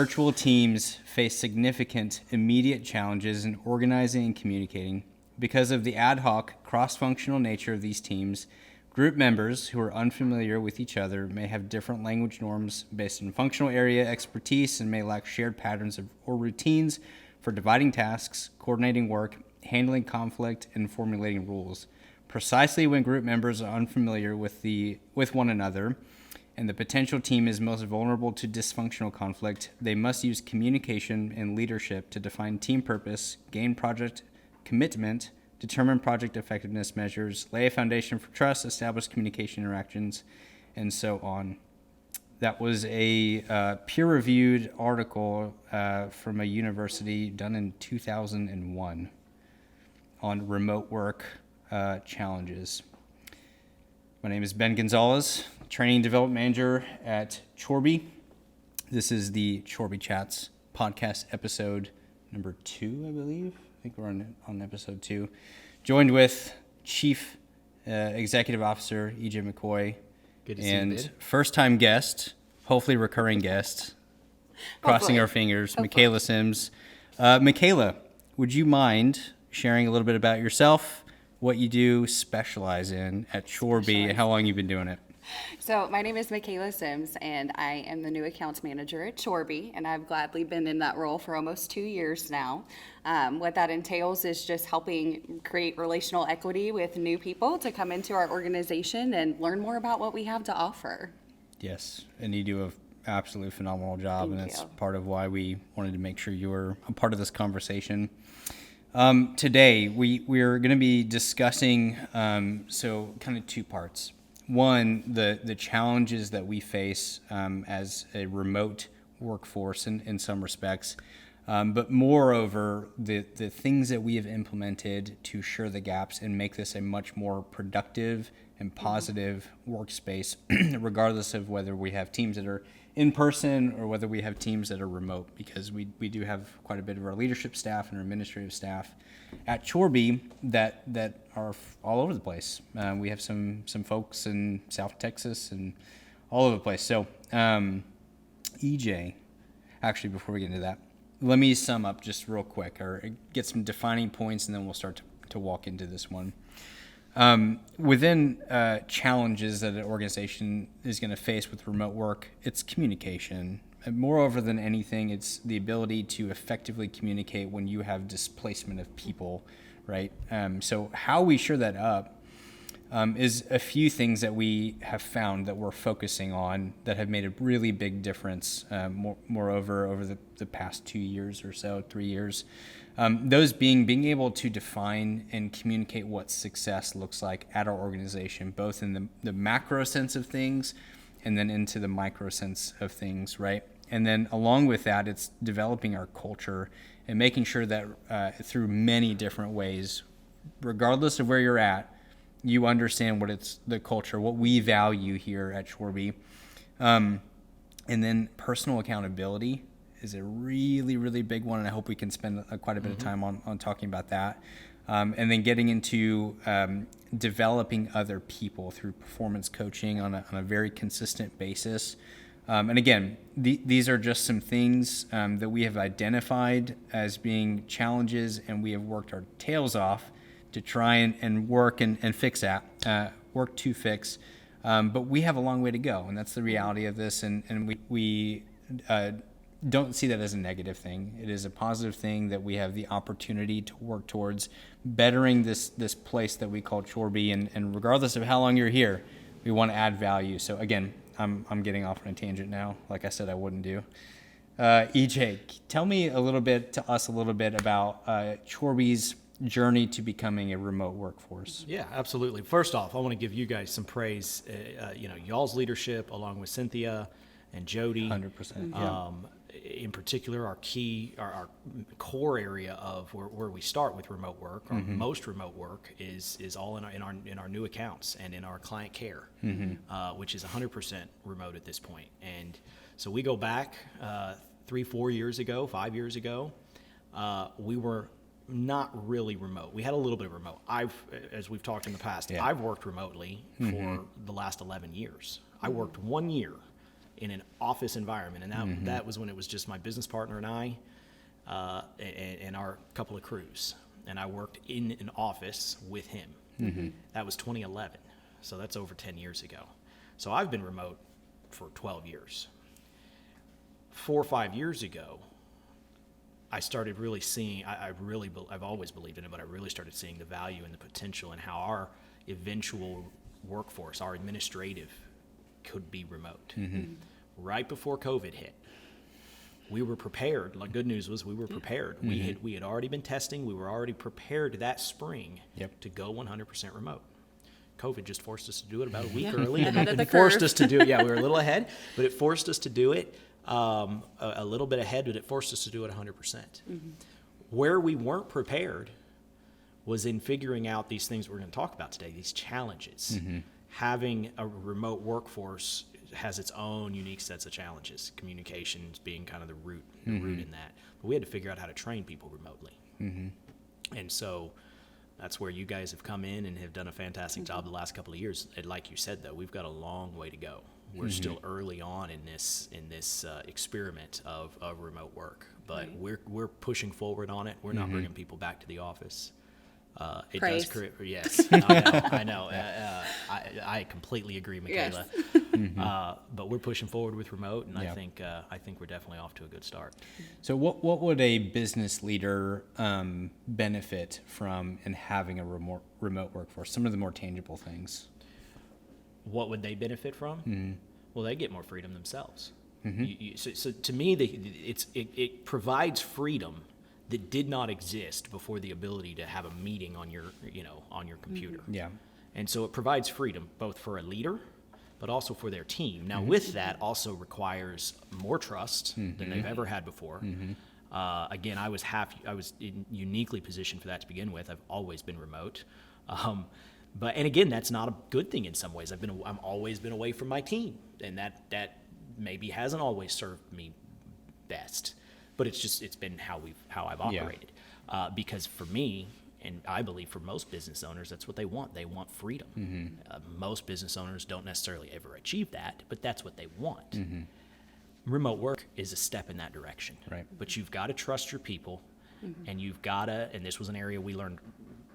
virtual teams face significant immediate challenges in organizing and communicating. Because of the ad hoc, cross-functional nature of these teams, group members who are unfamiliar with each other may have different language norms based on functional area expertise and may lack shared patterns or routines for dividing tasks, coordinating work, handling conflict, and formulating rules. Precisely when group members are unfamiliar with one another and the potential team is most vulnerable to dysfunctional conflict, they must use communication and leadership to define team purpose, gain project commitment, determine project effectiveness measures, lay a foundation for trust, establish communication interactions, and so on. That was a peer-reviewed article from a university done in 2001 on remote work challenges. My name is Ben Gonzalez, Training and Development Manager at Chorbie. This is the Chorbie Chats podcast episode number 2, I believe. I think we're on episode 2. Joined with Chief Executive Officer EJ McCoy. Good to see you, and first-time guest, hopefully recurring guest, crossing our fingers, Michaela Sims. Michaela, would you mind sharing a little bit about yourself, what you do specialize in at Chorbie, and how long you've been doing it? So my name is Michaela Sims, and I am the new accounts manager at Chorbie, and I've gladly been in that role for almost 2 years now. What that entails is just helping create relational equity with new people to come into our organization and learn more about what we have to offer. Yes, and you do an absolutely phenomenal job, Thank and it's you. part of why we wanted to make sure you were a part of this conversation. Today, we're going to be discussing, so kind of 2 parts. One, the challenges that we face as a remote workforce in some respects, but moreover, the things that we have implemented to shore the gaps and make this a much more productive and positive workspace, regardless of whether we have teams that are in person or whether we have teams that are remote, because we do have quite a bit of our leadership staff and our administrative staff at Chorbie that are all over the place. We have some folks in South Texas and all over the place. So, EJ, actually, before we get into that, let me sum up just real quick or get some defining points, and then we'll start to walk into this one. Within challenges that an organization is going to face with remote work, it's communication. And moreover than anything, it's the ability to effectively communicate when you have displacement of people, right? So how we shore that up is a few things that we have found that we're focusing on that have made a really big difference, moreover, over the past 2 years or so, 3 years. Those being able to define and communicate what success looks like at our organization, both in the macro sense of things and then into the micro sense of things, right? And then along with that, it's developing our culture and making sure that through many different ways, regardless of where you're at, you understand what it's the culture, what we value here at Chorbie. And then personal accountability is a really, really big one, and I hope we can spend quite a bit of time on talking about that. And then getting into developing other people through performance coaching on a very consistent basis. And again, these are just some things that we have identified as being challenges, and we have worked our tails off to try and work and fix that, work to fix. But we have a long way to go, and that's the reality of this, and we don't see that as a negative thing. It is a positive thing that we have the opportunity to work towards bettering this place that we call Chorbie, and regardless of how long you're here, we want to add value. So again, I'm getting off on a tangent now, like I said I wouldn't do. EJ, tell me a little bit about Chorbie's journey to becoming a remote workforce. Yeah, absolutely. First off, I want to give you guys some praise. Y'all's leadership, along with Cynthia and Jody. 100%. Yeah. In particular, our core area of where we start with remote work, or most remote work, is all in our new accounts and in our client care, which is 100% remote at this point. And so we go back 3-4 years ago, 5 years ago, we were not really remote. We had a little bit of remote. As we've talked in the past, I've worked remotely for the last 11 years. I worked 1 year in an office environment. And that was when it was just my business partner and I, and our couple of crews. And I worked in an office with him. That was 2011. So that's over 10 years ago. So I've been remote for 12 years. 4 or 5 years ago, I started really seeing, I've always believed in it, but I really started seeing the value and the potential and how our eventual workforce, our administrative, could be remote. Right before COVID hit, we were prepared. The good news was we were prepared. We had already been testing. We were already prepared that spring to go 100% remote. COVID just forced us to do it about a week early. Ahead of the forced curve. us to do it. Yeah, we were a little ahead, but it forced us to do it a little bit ahead, but it forced us to do it 100%. Where we weren't prepared was in figuring out these things we're going to talk about today, these challenges. Having a remote workforce has its own unique sets of challenges, communications being kind of the root in that. But we had to figure out how to train people remotely. And so that's where you guys have come in and have done a fantastic job the last couple of years. And like you said, though, we've got a long way to go. We're still early on in this experiment of remote work, but we're pushing forward on it. We're not bringing people back to the office. It Praise. does create, yes, I know. I completely agree, Michaela. Yes. But we're pushing forward with remote, and I think we're definitely off to a good start. So what would a business leader benefit from in having a remote workforce? Some of the more tangible things. What would they benefit from? Well, they get more freedom themselves. So to me, it provides freedom that did not exist before the ability to have a meeting on your computer. Yeah. And so it provides freedom both for a leader, but also for their team. Now, with that also requires more trust than they've ever had before. Again, I was uniquely positioned for that to begin with. I've always been remote. And again, that's not a good thing in some ways. I've always been away from my team, and that maybe hasn't always served me best. But it's been how I've operated. Because for me, and I believe for most business owners, that's what they want. They want freedom. Most business owners don't necessarily ever achieve that, but that's what they want. Remote work is a step in that direction. Right. But you've got to trust your people, and you've got to, and this was an area we learned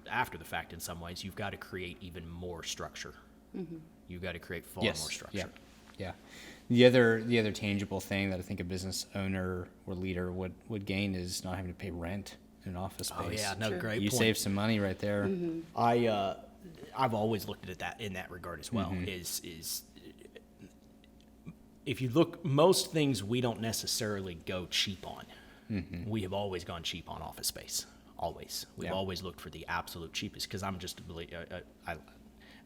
after the fact in some ways, you've got to create even more structure. You've got to create far more structure. Yeah. The other tangible thing that I think a business owner or leader would gain is not having to pay rent in an office space. Oh yeah, no, great You point. save some money right there. I've always looked at that in that regard as well. Is if you look, most things we don't necessarily go cheap on. We have always gone cheap on office space. Always. We've always looked for the absolute cheapest because I'm just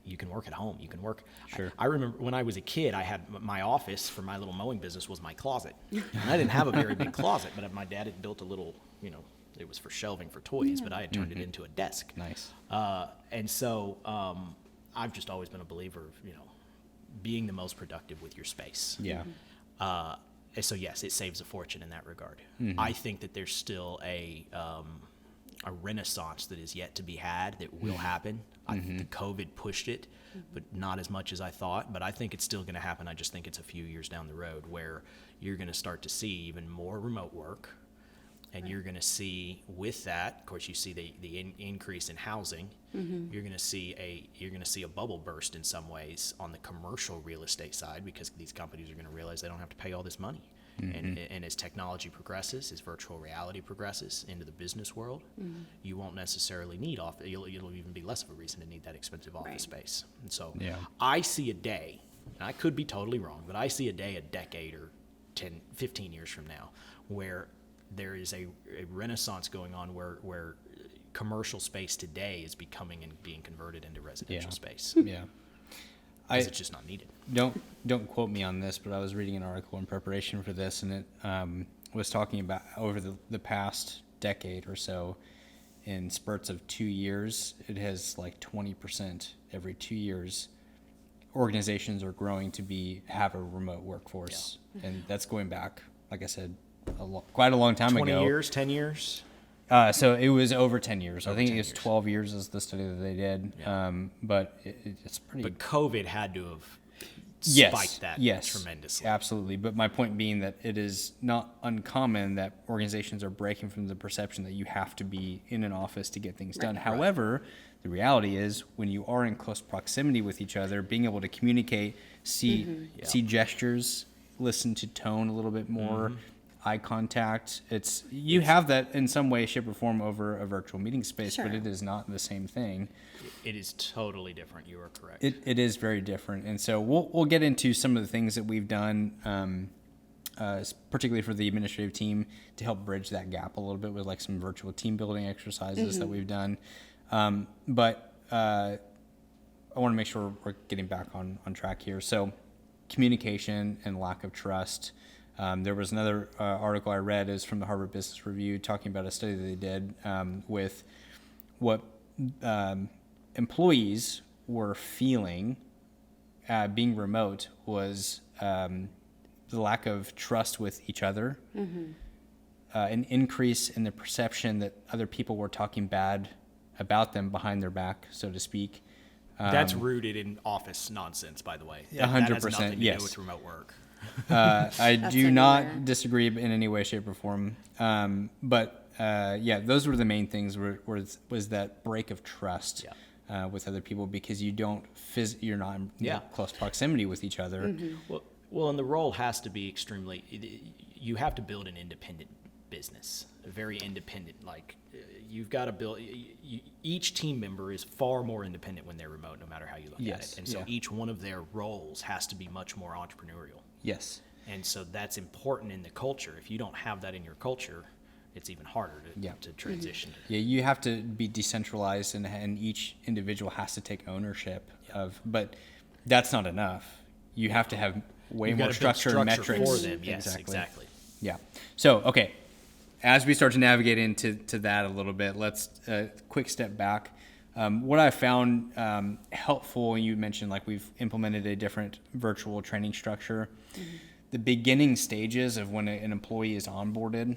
you can work at home. You can work. Sure. I remember when I was a kid, I had my office for my little mowing business was my closet. And I didn't have a very big closet, but my dad had built a little, it was for shelving for toys, but I had turned it into a desk. Nice. And so I've just always been a believer of, being the most productive with your space. Yeah. And so yes, it saves a fortune in that regard. I think that there's still a renaissance that is yet to be had that will happen. I think COVID pushed it, but not as much as I thought. But I think it's still going to happen. I just think it's a few years down the road where you're going to start to see even more remote work, and you're going to see with that, of course, you see the increase in housing. You're going to see a bubble burst in some ways on the commercial real estate side because these companies are going to realize they don't have to pay all this money. And as technology progresses, as virtual reality progresses into the business world, you won't necessarily need it'll even be less of a reason to need that expensive office space. And so I see a day, and I could be totally wrong, but I see a day, a decade or 10, 15 years from now, where there is a renaissance going on where commercial space today is becoming and being converted into residential space. Yeah. Because it's just not needed. Don't quote me on this, but I was reading an article in preparation for this, and it was talking about over the past decade or so, in spurts of 2 years, it has like 20% every 2 years. Organizations are growing to have a remote workforce, and that's going back, like I said, quite a long time 20 ago. 20 years, 10 years? So it was over 10 years. I think it was 10 years. 12 years is the study that they did. Yeah. But it's pretty. But COVID had to have spiked that yes, tremendously. absolutely. But my point being that it is not uncommon that organizations are breaking from the perception that you have to be in an office to get things done. However, the reality is when you are in close proximity with each other, being able to communicate, see gestures, listen to tone a little bit more, eye contact. You have that in some way, shape, or form over a virtual meeting space, but it is not the same thing. It is totally different. You are correct. It is very different, and so we'll get into some of the things that we've done, particularly for the administrative team, to help bridge that gap a little bit with like some virtual team building exercises that we've done. But I want to make sure we're getting back on track here. So communication and lack of trust. There was another article I read is from the Harvard Business Review talking about a study that they did with what employees were feeling being remote was the lack of trust with each other, an increase in the perception that other people were talking bad about them behind their back, so to speak. That's rooted in office nonsense, by the way. 100%, That has nothing to yes. do with remote work. I do everywhere. not disagree in any way, shape, or form. But those were the main things. Was that break of trust with other people because you don't you're not in close proximity with each other. Well, and the role has to be you have to build an independent business, a very independent, you've got to build, each team member is far more independent when they're remote, no matter how you look at it. And so each one of their roles has to be much more entrepreneurial. Yes. And so that's important in the culture. If you don't have that in your culture, it's even harder to transition. Yeah, you have to be decentralized, and each individual has to take ownership of. But that's not enough. You have to have way more structure and metrics for them. Yes, exactly. Yeah. So okay, as we start to navigate into that a little bit, let's quick step back. What I found helpful, you mentioned we've implemented a different virtual training structure. The beginning stages of when an employee is onboarded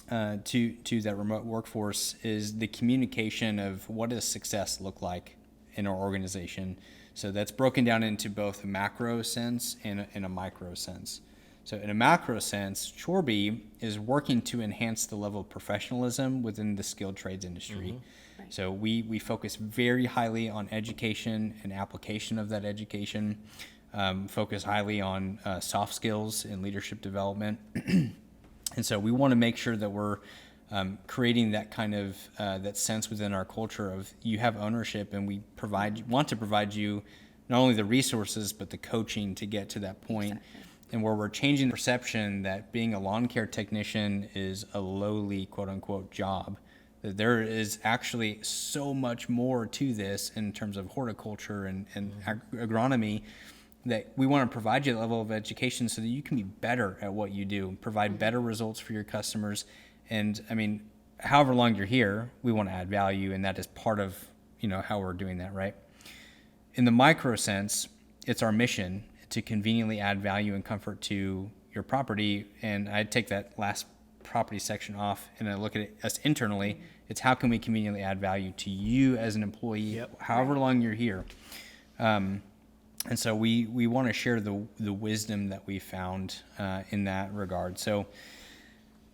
to that remote workforce is the communication of what does success look like in our organization. So that's broken down into both a macro sense and a micro sense. So in a macro sense, Chorbie is working to enhance the level of professionalism within the skilled trades industry. Right. So we focus very highly on education and application of that education, focus highly on soft skills and leadership development. And so we want to make sure that we're creating that kind of that sense within our culture of you have ownership, and we want to provide you not only the resources but the coaching to get to that point. Exactly. And where we're changing the perception that being a lawn care technician is a lowly quote unquote job, that there is actually so much more to this in terms of horticulture and agronomy, that we want to provide you a level of education so that you can be better at what you do, provide better results for your customers. And I mean, however long you're here, we want to add value, and that is part of how we're doing that, right? In the micro sense, it's our mission to conveniently add value and comfort to your property. And I take that last property section off and I look at it as internally. It's how can we conveniently add value to you as an employee, however long you're here. And so we want to share the wisdom that we found in that regard. So,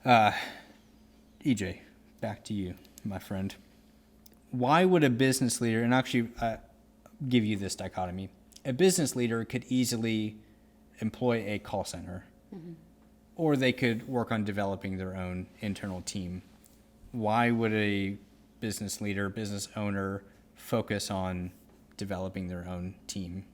EJ, back to you, my friend. Why would a business leader, and actually give you this dichotomy, a business leader could easily employ a call center, or they could work on developing their own internal team. Why would a business leader, business owner, focus on developing their own team?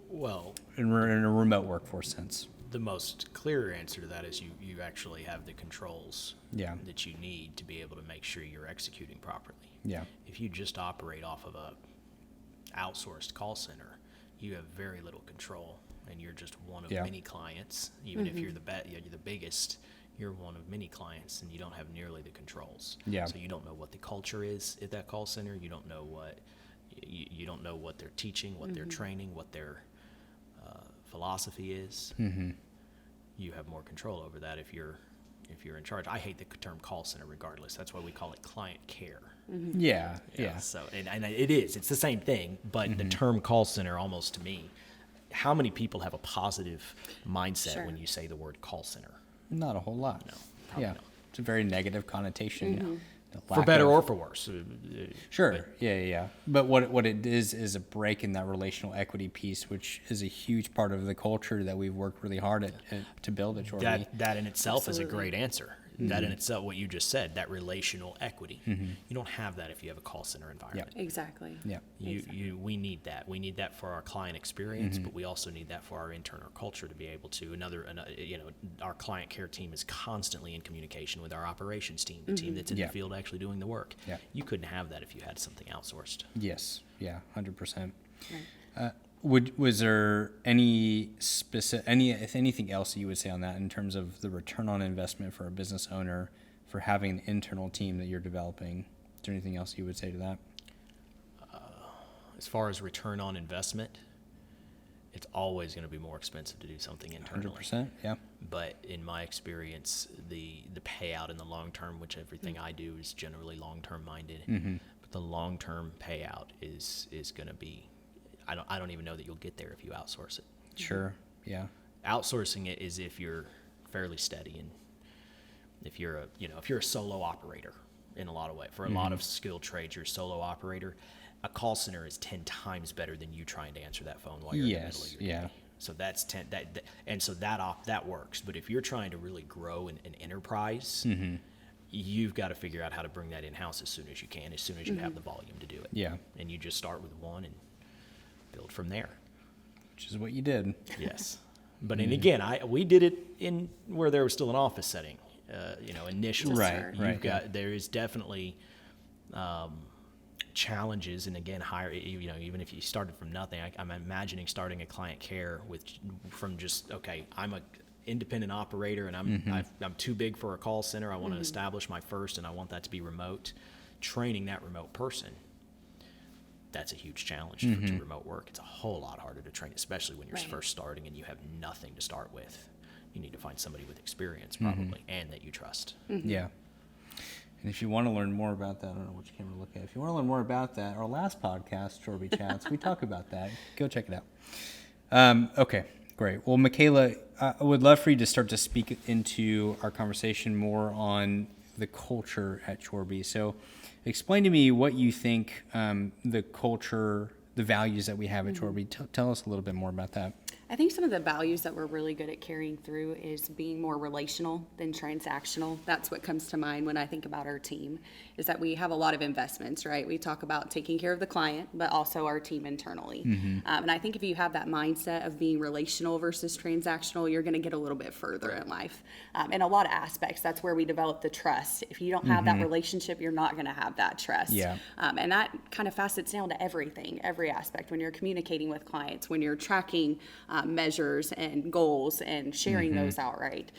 Well, in a remote workforce sense. The most clear answer to that is you actually have the controls that you need to be able to make sure you're executing properly. Yeah. If you just operate off of a outsourced call center, you have very little control, and you're just one of many clients. Even if you're the biggest, you're one of many clients, and you don't have nearly the controls. Yeah. So you don't know what the culture is at that call center. You don't know what they're teaching, what they're training, what their philosophy is. You have more control over that if you're in charge. I hate the term call center regardless. That's why we call it client care. Yeah. So and it's the same thing, but the term call center almost to me how many people have a positive mindset Sure. when you say the word call center? Not a whole lot. No, probably Yeah. not. It's a very negative connotation. The For lack better of- or for worse. Sure. Yeah. But what it is a break in that relational equity piece, which is a huge part of the culture that we've worked really hard to build at Chorbie. That in itself is a Absolutely. great answer. That in itself, what you just said, that relational equity. You don't have that if you have a call center environment. Exactly. Yeah. We need that. We need that for our client experience, but we also need that for our internal culture to be able to. Our client care team is constantly in communication with our operations team, the team that's in Yeah. the field actually doing the work. Yeah. You couldn't have that if you had something outsourced. Yes. Yeah. 100%. Right. Was there any if anything else that you would say on that in terms of the return on investment for a business owner for having an internal team that you're developing? Is there anything else you would say to that? As far as return on investment, it's always going to be more expensive to do something internally. 100%. Yeah. But in my experience, the payout in the long term, which everything I do is generally long term minded, but the long term payout is going to be, I don't even know that you'll get there if you outsource it. Sure. Yeah. Outsourcing it is if you're fairly steady and if you're a solo operator in a lot of ways. For a lot of skilled trades, you're a solo operator. A call center is 10 times better than you trying to answer that phone while you're in the middle of your day. So that's 10 and so that works. But if you're trying to really grow an enterprise, you've got to figure out how to bring that in-house as soon as you can, as soon as you have the volume to do it. Yeah. And you just start with one and build from there. Which is what you did. Yes. But and again, we did it in where there was still an office setting, initially. Right. There is definitely challenges, and again, even if you started from nothing, I'm imagining starting a client care from just, okay, I'm a independent operator and I'm too big for a call center. I want to establish my first, and I want that to be remote. Training that remote person, that's a huge challenge to remote work. It's a whole lot harder to train, especially when you're Right. first starting and you have nothing to start with. You need to find somebody with experience probably and that you trust. Yeah. And if you want to learn more about that, I don't know which camera to look at. If you want to learn more about that, our last podcast, Chorbie Chats, we talk about that. Go check it out. Okay, great. Well, Michaela, I would love for you to start to speak into our conversation more on the culture at Chorbie. So explain to me what you think the culture, the values that we have at Chorbie. Tell us a little bit more about that. I think some of the values that we're really good at carrying through is being more relational than transactional. That's what comes to mind when I think about our team, is that we have a lot of investments, right? We talk about taking care of the client, but also our team internally. And I think if you have that mindset of being relational versus transactional, you're going to get a little bit further in life. In a lot of aspects, that's where we develop the trust. If you don't have that relationship, you're not going to have that trust. Yeah. And that kind of facets down to everything, every aspect. When you're communicating with clients, when you're tracking measures and goals and sharing those outright.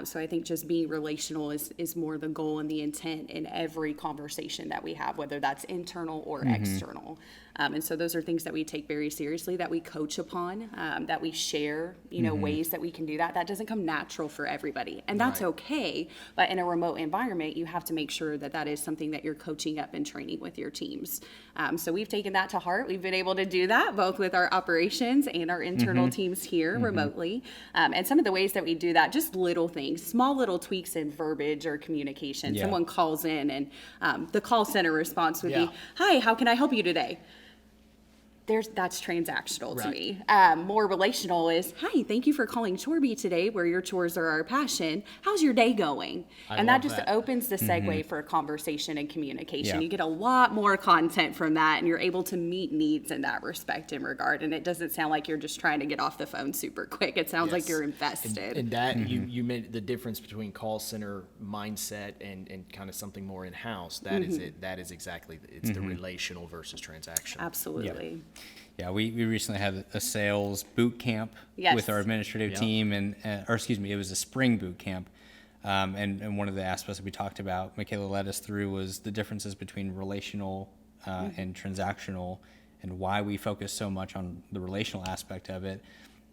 So I think just being relational is more the goal and the intent in every conversation that we have, whether that's internal or external. And so those are things that we take very seriously, that we coach upon, that we share, ways that we can do that. That doesn't come natural for everybody. And that's okay. But in a remote environment, you have to make sure that that is something that you're coaching up and training with your teams. So we've taken that to heart. We've been able to do that both with our operations and our internal teams here remotely. And some of the ways that we do that, just little things, small little tweaks in verbiage or communication. Yeah. Someone calls in and the call center response would Yeah. be, "Hi, how can I help you today?" That's transactional to Right. me. More relational is, "Hi, thank you for calling Chorbie today, where your chores are our passion. How's your day going?" And that love just that. opens the segue for conversation and communication. Yeah. You get a lot more content from that, and you're able to meet needs in that respect and regard. And it doesn't sound like you're just trying to get off the phone super quick. It sounds like Yes. you're invested. And that you meant the difference between call center mindset and kind of something more in-house. That is it. That is exactly, it's the relational versus transactional. Absolutely. Yeah, we recently had a sales boot camp Yes. with our administrative Yeah. team, it was a spring boot camp. And one of the aspects that we talked about, Michaela led us through, was the differences between relational and transactional, and why we focus so much on the relational aspect of it,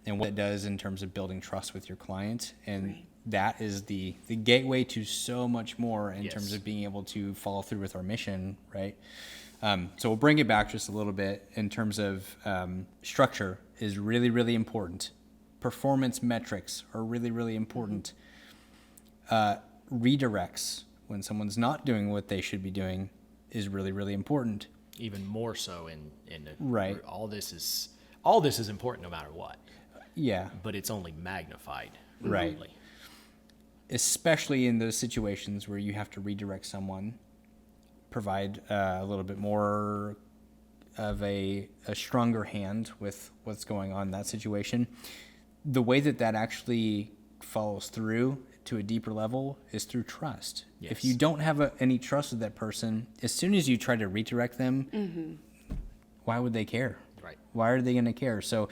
and what it does in terms of building trust with your client. And Right. that is the gateway to so much more in Yes. terms of being able to follow through with our mission, right? So we'll bring it back just a little bit in terms of structure is really, really important. Performance metrics are really, really important. Redirects when someone's not doing what they should be doing is really, really important. Even more so in Right. all this is important no matter what. Yeah. But it's only magnified. Right. Really. Especially in those situations where you have to redirect someone, provide a little bit more of a stronger hand with what's going on in that situation. The way that actually follows through to a deeper level is through trust. Yes. If you don't have any trust with that person, as soon as you try to redirect them, why would they care? Right. Why are they going to care? So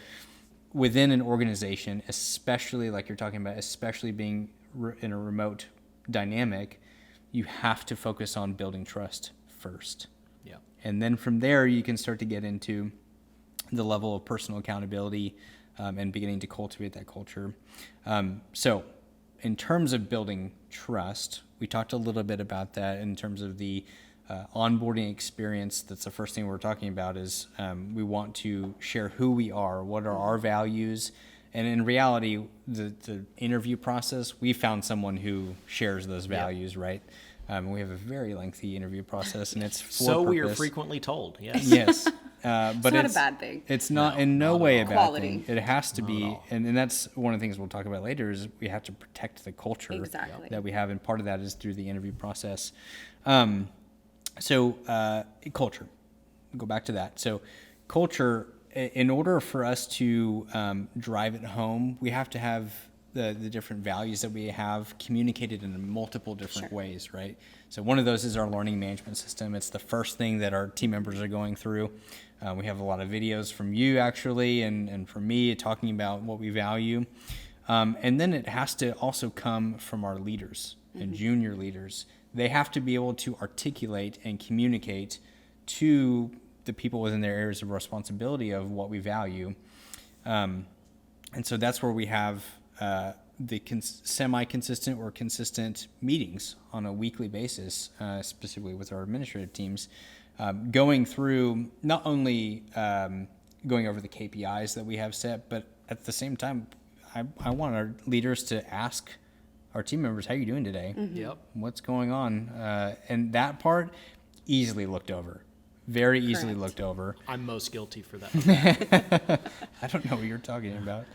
within an organization, especially like you're talking about, especially being in a remote dynamic, you have to focus on building trust first. Yeah. And then from there, you can start to get into the level of personal accountability and beginning to cultivate that culture. So in terms of building trust, we talked a little bit about that in terms of the onboarding experience. That's the first thing we're talking about is we want to share who we are, what are our values. And in reality, the interview process, we found someone who shares those values, right? We have a very lengthy interview process, and it's for So we are purpose. frequently told, yes. Yes. But not a bad thing. It's not in no way a bad Quality. thing. It has to be, and that's one of the things we'll talk about later is we have to protect the culture Exactly. that we have, and part of that is through the interview process. Culture. Go back to that. So culture, in order for us to drive it home, we have to have the different values that we have communicated in multiple different ways, right? So one of those is our learning management system. It's the first thing that our team members are going through. We have a lot of videos from you actually and from me talking about what we value. And then it has to also come from our leaders and junior leaders. They have to be able to articulate and communicate to the people within their areas of responsibility of what we value. And so that's where we have the semi-consistent or consistent meetings on a weekly basis, specifically with our administrative teams, going through not only going over the KPIs that we have set, but at the same time, I want our leaders to ask our team members, how are you doing today? Yep. What's going on? And that part, easily looked over. Very easily Correct. looked over. I'm most guilty for that. I don't know what you're talking about.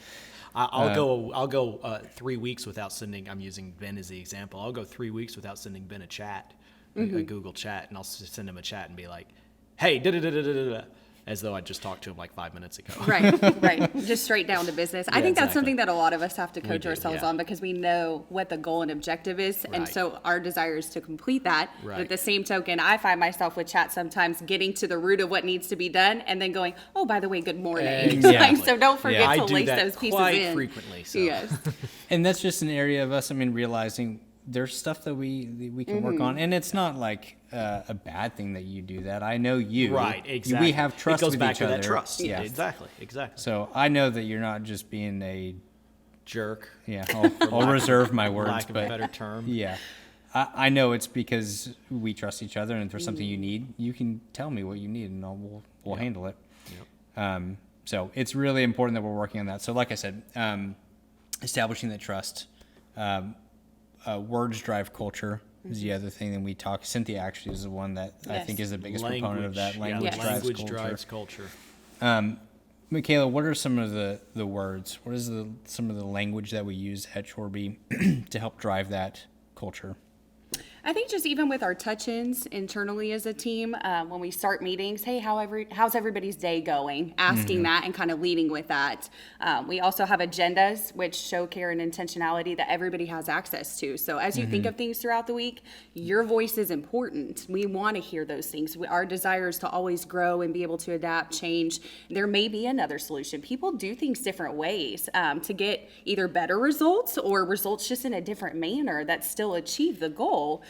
I'll go 3 weeks without sending. I'm using Ben as the example. I'll go 3 weeks without sending Ben a chat, a Google chat, and I'll send him a chat and be like, "Hey, da da da da da da," as though I just talked to him like 5 minutes ago. Right. Just straight down to business. I think that's exactly. something that a lot of us have to coach do, ourselves yeah. on because we know what the goal and objective is. And Right. so our desire is to complete that. But Right. at the same token, I find myself with chat sometimes getting to the root of what needs to be done and then going, oh, by the way, good morning. Exactly. So don't forget Yeah. to I do lace that those pieces quite in. frequently. So. Yes. And that's just an area of us, realizing there's stuff that we can work on. And it's not like a bad thing that you do that. I know you. Right, exactly. We have trust It goes with back each to other. that trust. Yeah. Exactly. So I know that you're not just being a, Jerk. I'll reserve my words. Lack of but a better term. Yeah. I know it's because we trust each other, and if there's something you need, you can tell me what you need, and we'll handle it. Yep. So it's really important that we're working on that. So like I said, establishing that trust, words drive culture is the other thing that we talk. Cynthia actually is the one that I Yes. think is the biggest proponent of that. Language Yes. drives Language culture. drives culture. Michaela, what are some of the words? What is some of the language that we use at Chorbie to help drive that culture? I think just even with our touch-ins internally as a team, when we start meetings, hey, how's everybody's day going? Asking that and kind of leading with that. We also have agendas which show care and intentionality that everybody has access to. So as you think of things throughout the week, your voice is important. We want to hear those things. Our desire is to always grow and be able to adapt, change. There may be another solution. People do things different ways to get either better results or results just in a different manner that still achieve the goal.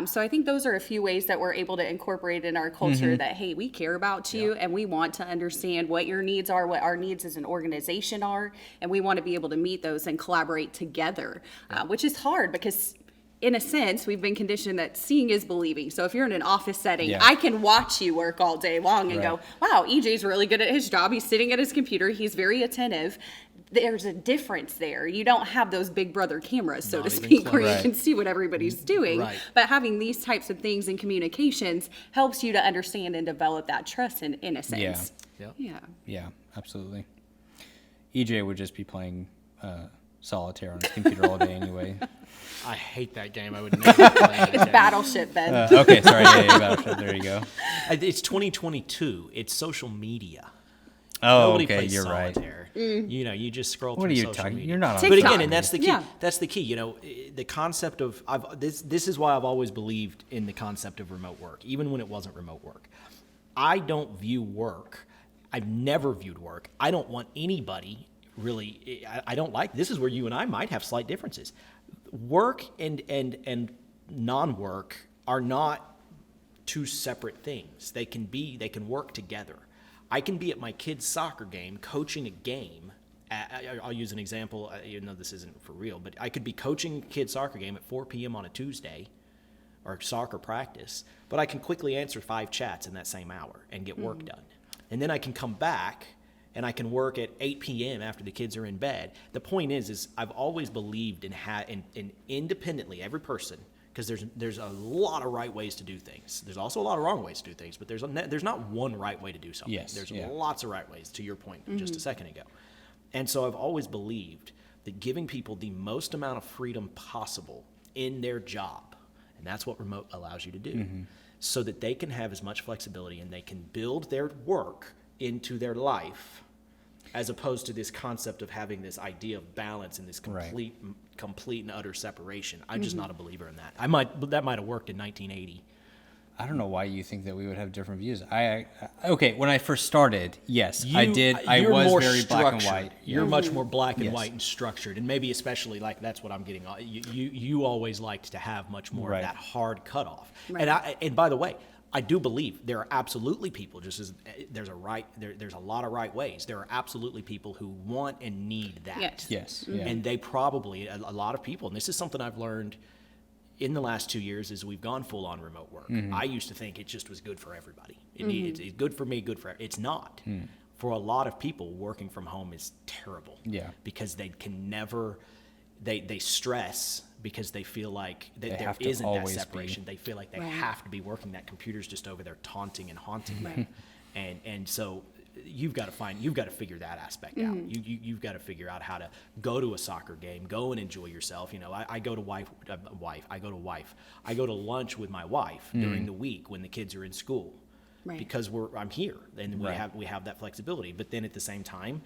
So I think those are a few ways that we're able to incorporate in our culture that, hey, we care about you and we want to understand what your needs are, what our needs as an organization are, and we want to be able to meet those and collaborate together, which is hard because in a sense, we've been conditioned that seeing is believing. So if you're in an office setting, Yeah. I can watch you work all day long and Right. go, wow, EJ's really good at his job. He's sitting at his computer. He's very attentive. There's a difference there. You don't have those big brother cameras, so Not to even speak, close. where you Right. can see what everybody's doing. Right. But having these types of things in communications helps you to understand and develop that trust in a sense. Yeah. Yeah. Yeah, absolutely. EJ would just be playing solitaire on his computer all day anyway. I hate that game. I would never play that It's game. Battleship, Ben. Okay, sorry. Yeah, Battleship. There you go. It's 2022. It's social media. Oh, Nobody okay, plays you're right. solitaire. You know, you just scroll What through are you social talking? media. You're not on But TikTok. again, and that's the key. Yeah. That's the key. You know, the concept of this is why I've always believed in the concept of remote work, even when it wasn't remote work. I don't view work. I've never viewed work. I don't want anybody really. I don't like. This is where you and I might have slight differences. Work and non-work are not two separate things. They can work together. I can be at my kid's soccer game, coaching a game. I'll use an example, even though this isn't for real, but I could be coaching a kid's soccer game at 4 p.m. on a Tuesday, or soccer practice, but I can quickly answer 5 chats in that same hour and get work done. And then I can come back and I can work at 8 p.m. after the kids are in bed. The point is I've always believed in independently, every person, because there's a lot of right ways to do things. There's also a lot of wrong ways to do things, but there's not one right way to do something. Yes, There's yeah. lots of right ways, to your point just a second ago. And so I've always believed that giving people the most amount of freedom possible in their job, and that's what remote allows you to do, so that they can have as much flexibility and they can build their work into their life, as opposed to this concept of having this idea of balance and this complete and utter separation. I'm just not a believer in that. That might have worked in 1980. I don't know why you think that we would have different views. Okay, when I first started, yes, I did. I You're was more very black and structured. white. You're much more black and Yes. white and structured, and maybe especially like that's what I'm getting. You always liked to have much more Right. of that hard cutoff. Right. And by the way, I do believe there are absolutely people. Just as there's a lot of right ways. There are absolutely people who want and need that. Yes. Yes. Yeah. And they probably a lot of people. And this is something I've learned in the last 2 years as we've gone full on remote work. I used to think it just was good for everybody. It's good for me, good for it's not. For a lot of people, working from home is terrible. Yeah. Because they can never they stress because they feel like that there have to isn't that always separation. They feel like they Right. have to be working. That computer's just over there taunting and haunting them. And so you've got to figure that aspect out. You've got to figure out how to go to a soccer game, go and enjoy yourself. You know, I go to lunch with my wife during the week when the kids are in school, Right. because I'm here and Right. we have that flexibility. But then at the same time,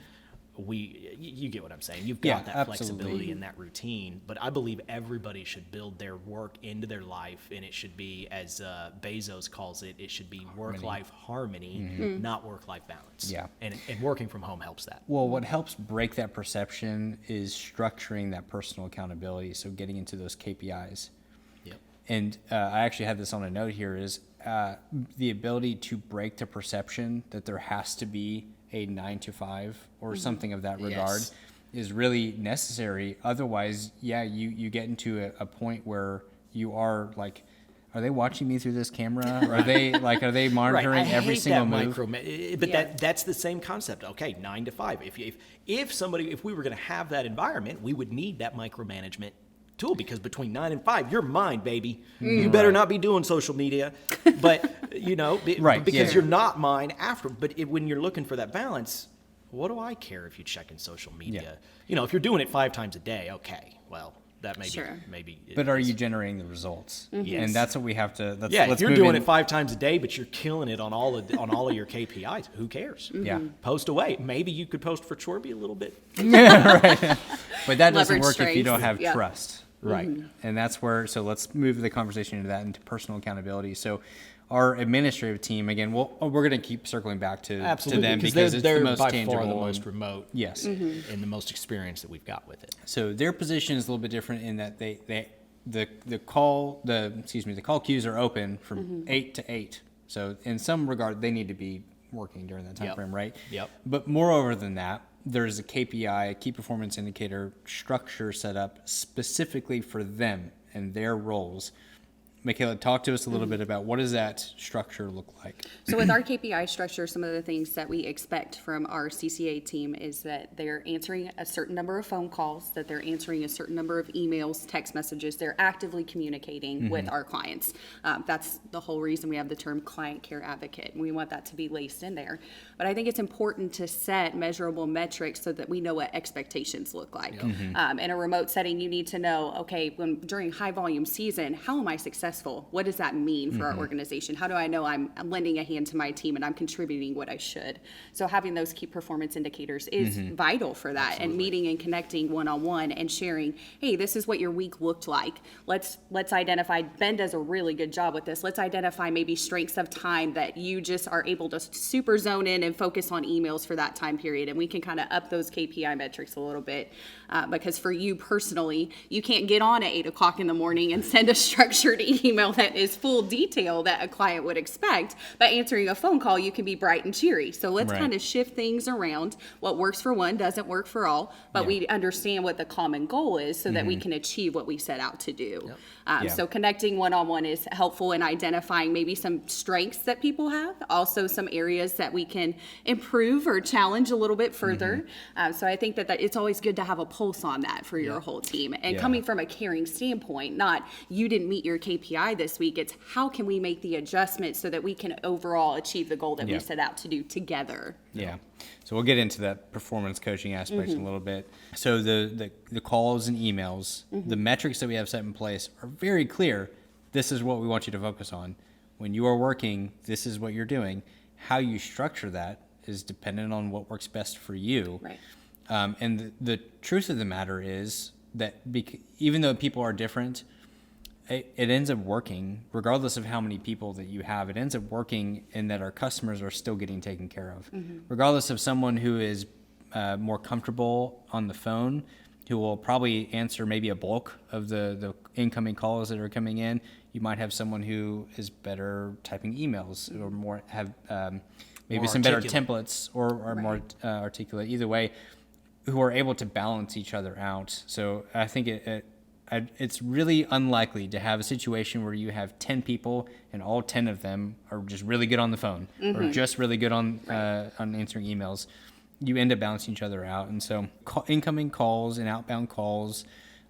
you get what I'm saying. You've Yeah, got that absolutely. flexibility and that routine. But I believe everybody should build their work into their life, and it should be, as Bezos calls it, it should be work-life harmony, not work-life balance. Yeah. And working from home helps that. Well, what helps break that perception is structuring that personal accountability. So getting into those KPIs. Yep. And I actually had this on a note here is the ability to break the perception that there has to be a 9 to 5 or something of that regard Yes. is really necessary. Otherwise, you get into a point where you are like, are they watching me through this camera? Are they monitoring I every hate single that move? but Yeah. that's the same concept. Okay, 9 to 5. If we were going to have that environment, we would need that micromanagement tool, because between 9 and 5, you're mine, baby. You better not be doing social media, but Right, because yeah. you're not mine after. But when you're looking for that balance, what do I care if you check in social media? If you're doing it 5 times a day, okay, well, that may Sure. maybe. But are you generating the results? Yes. And that's what we have to. Yeah, let's if you're move doing in. it 5 times a day, but you're killing it on all of your KPIs, who cares? Yeah. Post away. Maybe you could post for Chorbie a little bit. But that doesn't Leverage work if you don't strengths. have Yeah. trust. Right. And that's where, so let's move the conversation into that, into personal accountability. So our administrative team, again, we're going to keep circling back to them because it's they're the most by tangible. far the and- most remote. Yes. And the most experience that we've got with it. So their position is a little bit different in that the call queues are open from 8 to 8. So in some regard, they need to be working during that time Yep. frame, right? Yep. But moreover than that, there's a KPI, key performance indicator structure set up specifically for them and their roles. Michaela, talk to us a little bit about what does that structure look like? So with our KPI structure, some of the things that we expect from our CCA team is that they're answering a certain number of phone calls, that they're answering a certain number of emails, text messages. They're actively communicating with our clients. That's the whole reason we have the term client care advocate. And we want that to be laced in there. But I think it's important to set measurable metrics so that we know what expectations look like. In a remote setting, you need to know, okay, during high volume season, how am I successful? What does that mean for our organization? How do I know I'm lending a hand to my team and I'm contributing what I should? So having those key performance indicators is vital for that. Absolutely. And meeting and connecting one-on-one and sharing, hey, this is what your week looked like. Let's identify, Ben does a really good job with this. Let's identify maybe strengths of time that you just are able to super zone in and focus on emails for that time period. And we can kind of up those KPI metrics a little bit because for you personally, you can't get on at 8 o'clock in the morning and send a structured email that is full detail that a client would expect. But answering a phone call, you can be bright and cheery. So let's kind of shift things around. What works for one doesn't work for all, but we understand what the common goal is so that we can achieve what we set out to do. So connecting one-on-one is helpful in identifying maybe some strengths that people have, also some areas that we can improve or challenge a little bit further. So I think that it's always good to have a pulse on that for your whole team. And coming from a caring standpoint, not you didn't meet your KPI this week, it's how can we make the adjustment so that we can overall achieve the goal that we set out to do together. Yeah. So we'll get into that performance coaching aspect in a little bit. So the calls and emails, the metrics that we have set in place are very clear. This is what we want you to focus on. When you are working, this is what you're doing. How you structure that is dependent on what works best for you. Right. And the truth of the matter is that even though people are different, it ends up working, regardless of how many people that you have. It ends up working in that our customers are still getting taken care of. Regardless of someone who is more comfortable on the phone, who will probably answer maybe a bulk of the incoming calls that are coming in. You might have someone who is better typing emails or more have maybe More some better articulate. templates or more articulate. Either way, who are able to balance each other out. So I think it's really unlikely to have a situation where you have 10 people and all 10 of them are just really good on the phone or just really good on answering emails. You end up balancing each other out. And so incoming calls and outbound calls,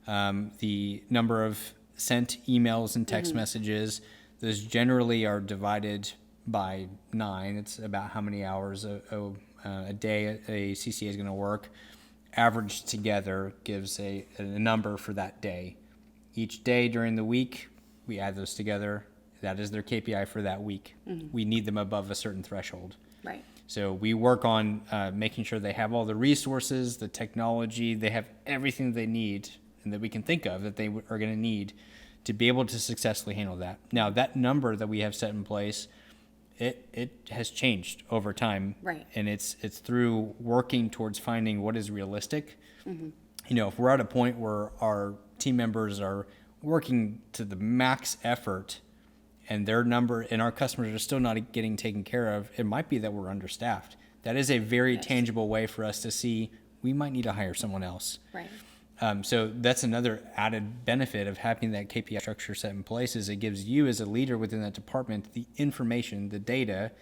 the number of sent emails and text messages, those generally are divided by 9. It's about how many hours a day a CCA is going to work. Averaged together gives a number for that day. Each day during the week, we add those together. That is their KPI for that week. We need them above a certain threshold. Right. So we work on making sure they have all the resources, the technology, they have everything they need and that we can think of that they are going to need to be able to successfully handle that. Now, that number that we have set in place, it has changed over time. Right. And it's through working towards finding what is realistic. You know, if we're at a point where our team members are working to the max effort and their number and our customers are still not getting taken care of, it might be that we're understaffed. That is a very tangible way for us to see we might need to hire someone else. Right. So that's another added benefit of having that KPI structure set in place is it gives you as a leader within that department the information, the data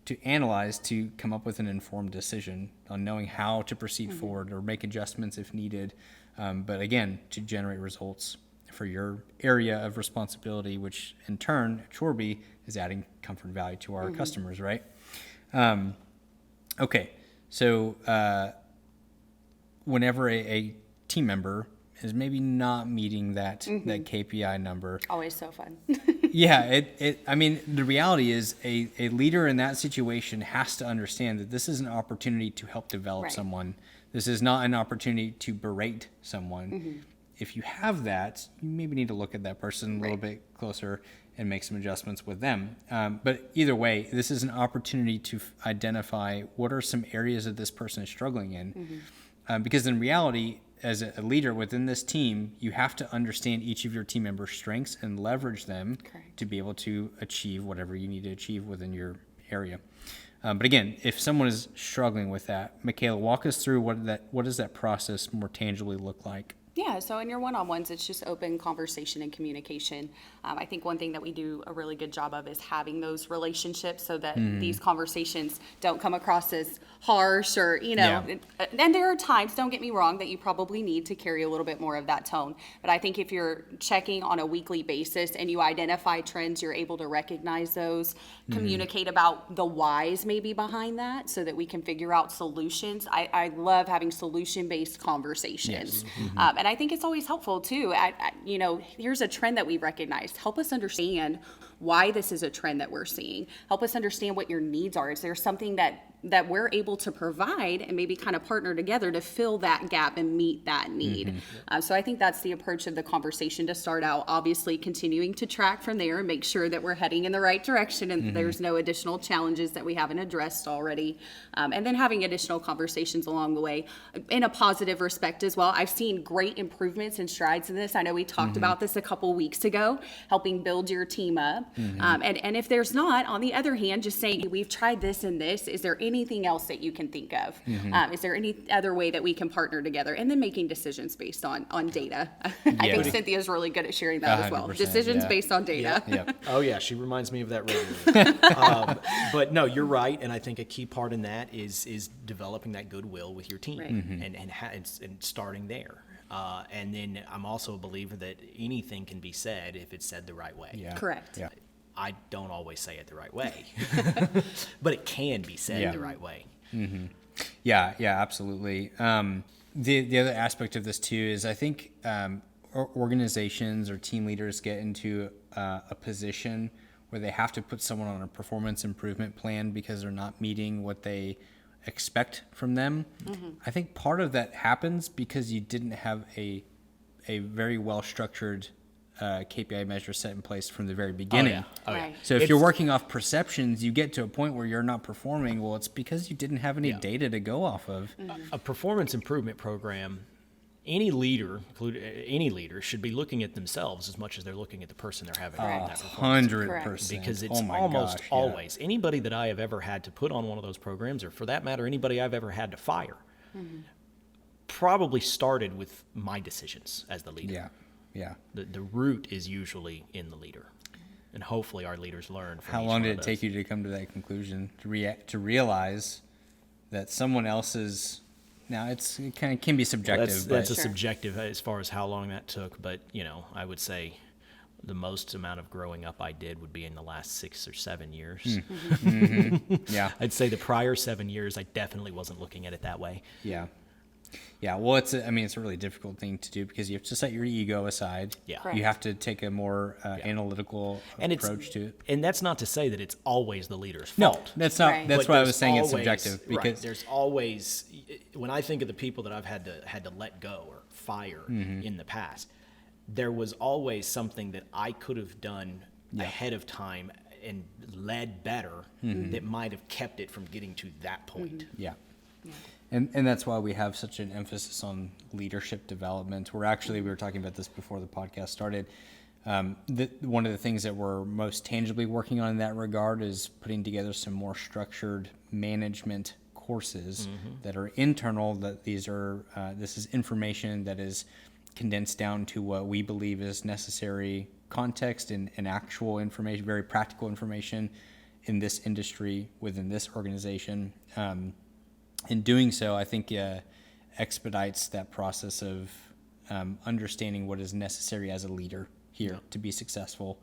to analyze to come up with an informed decision on knowing how to proceed forward or make adjustments if needed. But again, to generate results for your area of responsibility, which in turn, Chorbie is adding comfort and value to our customers, right? Okay, so whenever a team member is maybe not meeting that KPI number. Always so fun. Yeah, I mean, the reality is a leader in that situation has to understand that this is an opportunity to help develop someone. This is not an opportunity to berate someone. If you have that, you maybe need to look at that person a little bit closer and make some adjustments with them. But either way, this is an opportunity to identify what are some areas that this person is struggling in. Because in reality, as a leader within this team, you have to understand each of your team members' strengths and leverage them to be able to achieve whatever you need to achieve within your area. But again, if someone is struggling with that, Michaela, walk us through what does that process more tangibly look like? Yeah, so in your one-on-ones, it's just open conversation and communication. I think one thing that we do a really good job of is having those relationships so that these conversations don't come across as harsh or, Yeah. and there are times, don't get me wrong, that you probably need to carry a little bit more of that tone. But I think if you're checking on a weekly basis and you identify trends, you're able to recognize those, communicate about the whys maybe behind that so that we can figure out solutions. I love having solution-based conversations. And I think it's always helpful too. Here's a trend that we recognize. Help us understand why this is a trend that we're seeing. Help us understand what your needs are. Is there something that we're able to provide and maybe kind of partner together to fill that gap and meet that need? So I think that's the approach of the conversation to start out. Obviously, continuing to track from there and make sure that we're heading in the right direction and there's no additional challenges that we haven't addressed already. And then having additional conversations along the way in a positive respect as well. I've seen great improvements and strides in this. I know we talked about this a couple weeks ago, helping build your team up. And if there's not, on the other hand, just saying, we've tried this and this. Is there anything else that you can think of? Is there any other way that we can partner together? And then making decisions based on data. I think Cynthia's really good at sharing that as well. 100%, Decisions yeah. based on data. Yep. Oh yeah, she reminds me of that regularly. But no, you're right, and I think a key part in that is developing that goodwill with your team, Right. and starting there. And then I'm also a believer that anything can be said if it's said the right way. Yeah. Correct. Yeah. I don't always say it the right way, but it can be said Yeah. the right way. Yeah, absolutely. The other aspect of this too is I think organizations or team leaders get into a position where they have to put someone on a performance improvement plan because they're not meeting what they expect from them. I think part of that happens because you didn't have a very well structured KPI measure set in place from the very beginning. Oh yeah. Right. So if It's- you're working off perceptions, you get to a point where you're not performing. Well, it's because you didn't have any data to go off of. A performance improvement program, any leader, any leader, should be looking at themselves as much as they're looking at the person they're having Correct. that performance. 100%. Because it's Oh my almost gosh, yeah. always anybody that I have ever had to put on one of those programs, or for that matter, anybody I've ever had to fire, probably started with my decisions as the leader. Yeah. The root is usually in the leader, and hopefully our leaders learn from How each long one did of it take those. you to come to that conclusion, to realize that someone else's, now it kind of can be subjective, That's but a subjective as far as how long that took, but I would say the most amount of growing up I did would be in the last 6 or 7 years. yeah. I'd say the prior 7 years, I definitely wasn't looking at it that way. Yeah, well, it's a really difficult thing to do because you have to set your ego aside. Yeah. Correct. You have to take a more analytical And approach to it. And that's not to say that it's always the leader's No, fault. that's not. Right. That's But why I was there's saying it's always- subjective right, because there's always, when I think of the people that I've had to let go or fire in the past, there was always something that I could have done ahead of time and led better that might have kept it from getting to that point. yeah. And that's why we have such an emphasis on leadership development. We were talking about this before the podcast started. One of the things that we're most tangibly working on in that regard is putting together some more structured management courses that are internal. That this is information that is condensed down to what we believe is necessary context and actual information, very practical information in this industry within this organization. In doing so, I think expedites that process of understanding what is necessary as a leader here to be successful.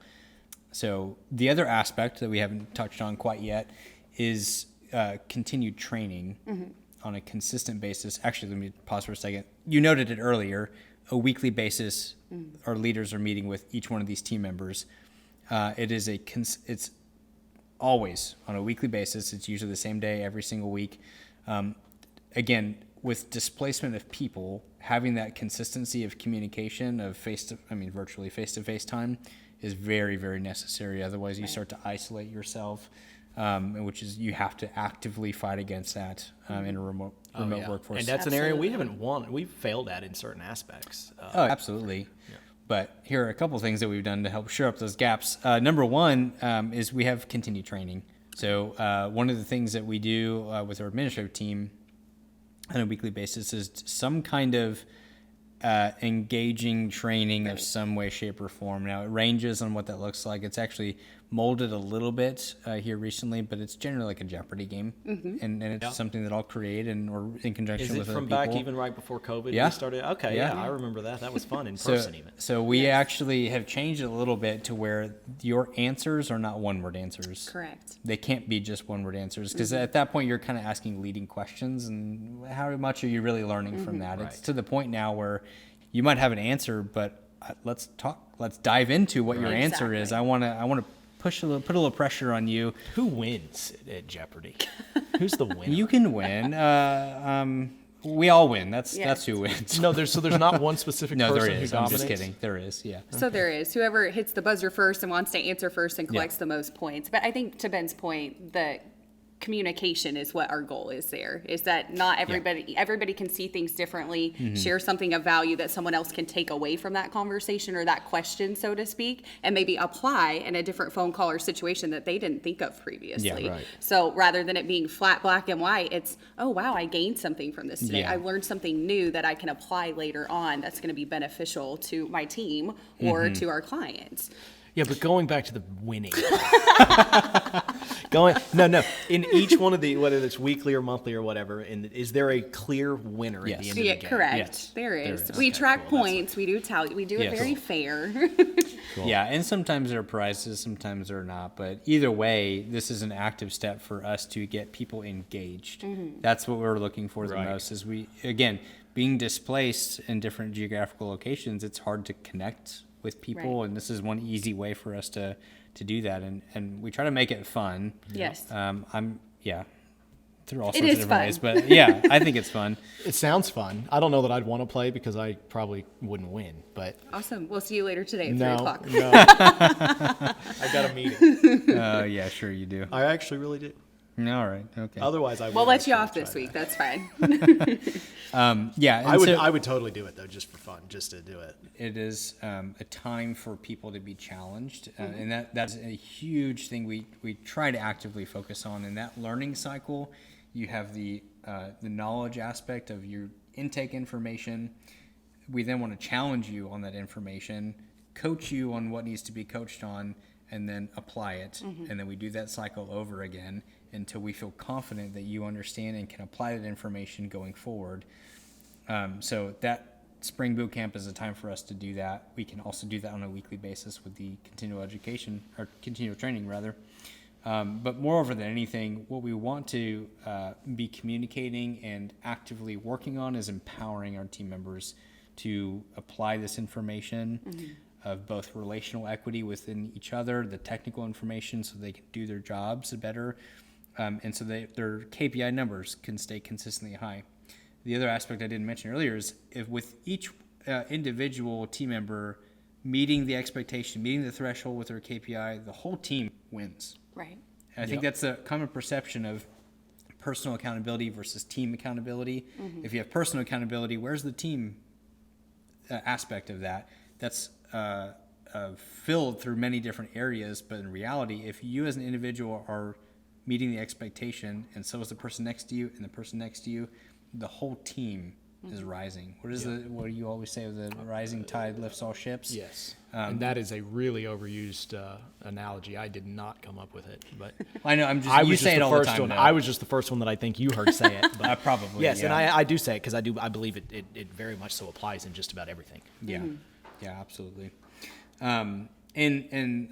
So the other aspect that we haven't touched on quite yet is continued training on a consistent basis. Actually, let me pause for a second. You noted it earlier. A weekly basis, our leaders are meeting with each one of these team members. It's always on a weekly basis. It's usually the same day every single week. Again, with displacement of people, having that consistency of communication of virtually face-to-face time is very, very necessary. Otherwise, you start to isolate yourself, which is you have to actively fight against that in a remote workforce. And that's an area we Absolutely. we've failed at in certain aspects. Oh, absolutely. But here are a couple things that we've done to help shore up those gaps. Number one is we have continued training. So one of the things that we do with our administrative team on a weekly basis is some kind of engaging training of some way, shape, or form. Now, it ranges on what that looks like. It's actually molded a little bit here recently, but it's generally like a Jeopardy game, and it's something that I'll create or in conjunction Is it with from other back people. even right before COVID? Yeah. We started. Okay, Yeah. yeah, I remember that. That was fun in person even. So we actually have changed it a little bit to where your answers are not one-word answers. Correct. They can't be just one-word answers, because at that point you're kind of asking leading questions, and how much are you really learning from that? It's to the point now where you might have an answer, but let's dive into what your answer is. I want to put a little pressure on you. Who wins at Jeopardy? Who's the winner? You can win. We all win. That's who wins. No, there's not one specific No, person there is. who I'm dominates. just kidding. There is. Yeah. So there is. Whoever hits the buzzer first and wants to answer first and collects the most points. But I think to Ben's point, the communication is what our goal is there, is that not everybody can see things differently, share something of value that someone else can take away from that conversation or that question, so to speak, and maybe apply in a different phone call or situation that they didn't think of previously. Yeah, right. So rather than it being flat black and white, it's, oh wow, I gained something from this today. Yeah. I learned something new that I can apply later on that's going to be beneficial to my team or to our clients. Yeah, but going back to the winning. In each one of the, whether it's weekly or monthly or whatever, is there a clear winner at the end of the Yeah, game? correct. Yes. There is. There is. We Okay, track cool. That's points. We do tally. We do it Yes. very Cool. fair. Yeah, and sometimes there are prizes, sometimes there are not. But either way, this is an active step for us to get people engaged. That's what we're looking for the Right. most. Is again, being displaced in different geographical locations, it's hard to connect with people, Right. and this is one easy way for us to do that. And we try to make it fun. Yes. Through all It sorts is of different fun. ways. But yeah, I think it's fun. It sounds fun. I don't know that I'd want to play because I probably wouldn't win, but Awesome. We'll see you later today at 3 no, o'clock. no. I got a meeting. Yeah, sure you do. I actually really do. All right. Okay. Otherwise, I would. We'll let you off this week. That's fine. Yeah. and I would. so- I would totally do it though, just for fun, just to do it. It is a time for people to be challenged, and that's a huge thing we try to actively focus on. In that learning cycle, you have the knowledge aspect of your intake information. We then want to challenge you on that information, coach you on what needs to be coached on, and then apply it. And then we do that cycle over again until we feel confident that you understand and can apply that information going forward. So that spring boot camp is a time for us to do that. We can also do that on a weekly basis with the continual education or continual training rather. But moreover than anything, what we want to be communicating and actively working on is empowering our team members to apply this information of both relational equity within each other, the technical information so they can do their jobs better, and so their KPI numbers can stay consistently high. The other aspect I didn't mention earlier is if with each individual team member meeting the expectation, meeting the threshold with their KPI, the whole team wins. Right. And I think that's a common perception of personal accountability versus team accountability. If you have personal accountability, where's the team aspect of that? That's filled through many different areas, but in reality, if you as an individual are meeting the expectation, and so is the person next to you, and the person next to you, the whole team is rising. What do you always say? The rising tide lifts all ships. Yes, and that is a really overused analogy. I did not come up with it, but I know. You say it all the time. I was just the first one that I think you heard say it. But Probably. yes, yeah. and I do say it because I believe it very much so applies in just about everything. Yeah, yeah, absolutely. And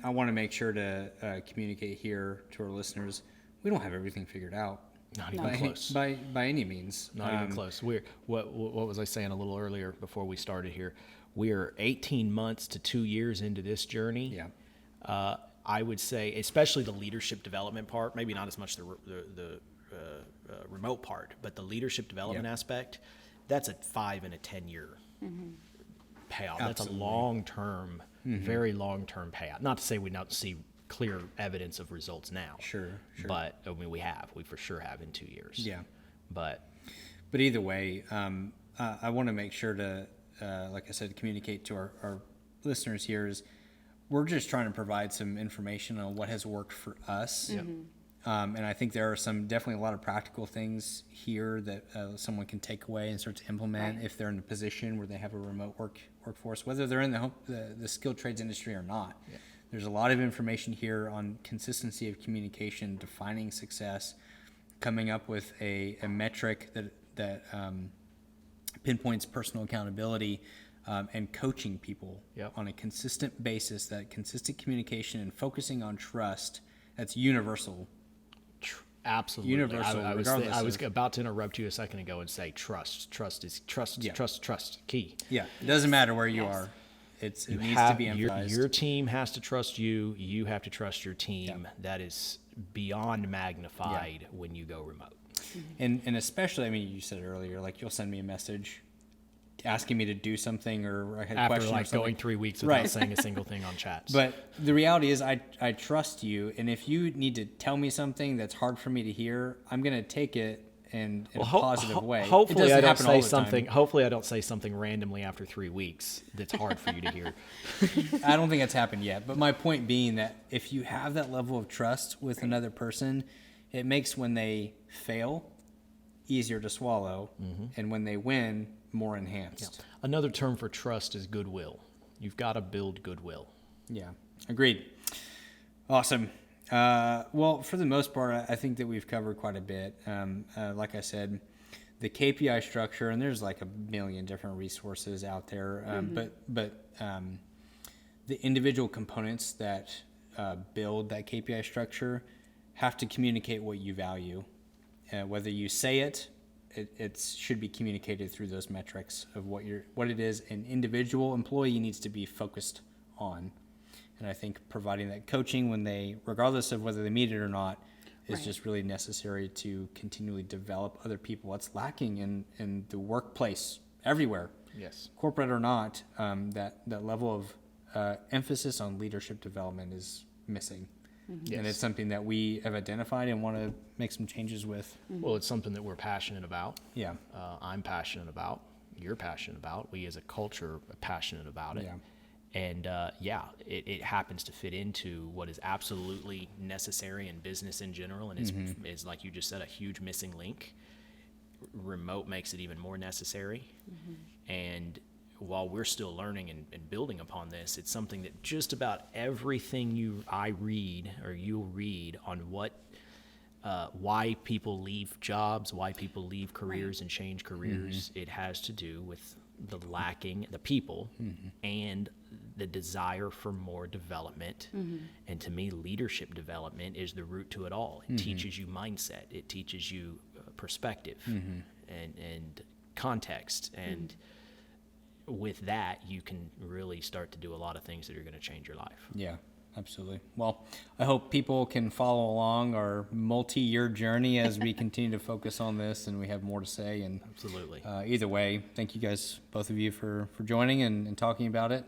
I want to make sure to communicate here to our listeners, we don't have everything figured out. Not even close. By any means. Not even close. What was I saying a little earlier before we started here? We're 18 months to 2 years into this journey. Yeah. I would say, especially the leadership development part, maybe not as much the remote part, but the leadership development aspect, that's a 5 and a 10 year payoff. Absolutely. That's a long-term, very long-term payout. Not to say we don't see clear evidence of results now. Sure. But I mean, we for sure have in 2 years. Yeah. But either way, I want to make sure to, like I said, communicate to our listeners here is we're just trying to provide some information on what has worked for us. And I think there are definitely a lot of practical things here that someone can take away and start to implement if they're in a position where they have a remote workforce, whether they're in the skilled trades industry or not. Yeah. There's a lot of information here on consistency of communication, defining success, coming up with a metric that pinpoints personal accountability, and coaching people on a consistent basis, that consistent communication and focusing on trust. That's universal. Absolutely. Universal. I was about to interrupt you a second ago and say trust. Trust is key. Yeah. It doesn't matter where you are. It needs to be emphasized. Your team has to trust you. You have to trust your team. Yeah. That is beyond magnified when you go remote. And especially, I mean, you said it earlier, like you'll send me a message asking me to do something, or I had a question after going 3 weeks without saying a single thing on chats. But the reality is I trust you, and if you need to tell me something that's hard for me to hear, I'm going to take it in a positive way. Hopefully I don't say something. Hopefully I don't say something randomly after 3 weeks that's hard for you to hear. I don't think it's happened yet, but my point being that if you have that level of trust with another person, it makes when they fail easier to swallow, and when they win, more enhanced. Yeah. Another term for trust is goodwill. You've got to build goodwill. Yeah, agreed. Awesome. Well, for the most part, I think that we've covered quite a bit. Like I said, the Kpi structure, and there's like a million different resources out there, but the individual components that build that Kpi structure have to communicate what you value. Whether you say it should be communicated through those metrics of what it is an individual employee needs to be focused on. And I think providing that coaching regardless of whether they meet it or not, is just really necessary to continually develop other people. What's lacking in the workplace everywhere, corporate or not, that level of emphasis on leadership development is missing. Yes. And it's something that we have identified and want to make some changes with. Well, it's something that we're passionate about. Yeah. I'm passionate about. You're passionate about. We as a culture are passionate about it. Yeah. And it happens to fit into what is absolutely necessary in business in general, and is like you just said, a huge missing link. Remote makes it even more necessary. And while we're still learning and building upon this, it's something that just about everything you'll read on why people leave jobs, why people leave careers and change careers, it has to do with the people and the desire for more development. And to me, leadership development is the root to it all. It teaches you mindset. It teaches you perspective and context. And with that, you can really start to do a lot of things that are going to change your life. Yeah, absolutely. Well, I hope people can follow along our multi-year journey as we continue to focus on this, and we have more to say. And absolutely. Either way, thank you guys, both of you, for joining and talking about it.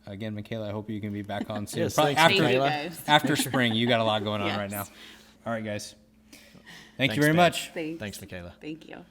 Again, Michaela, I hope you can be back on soon. Yes, thanks, Michaela. After spring, you got a lot going on right now. All right, guys. Thanks, you very much. Thanks, Michaela. Thank you.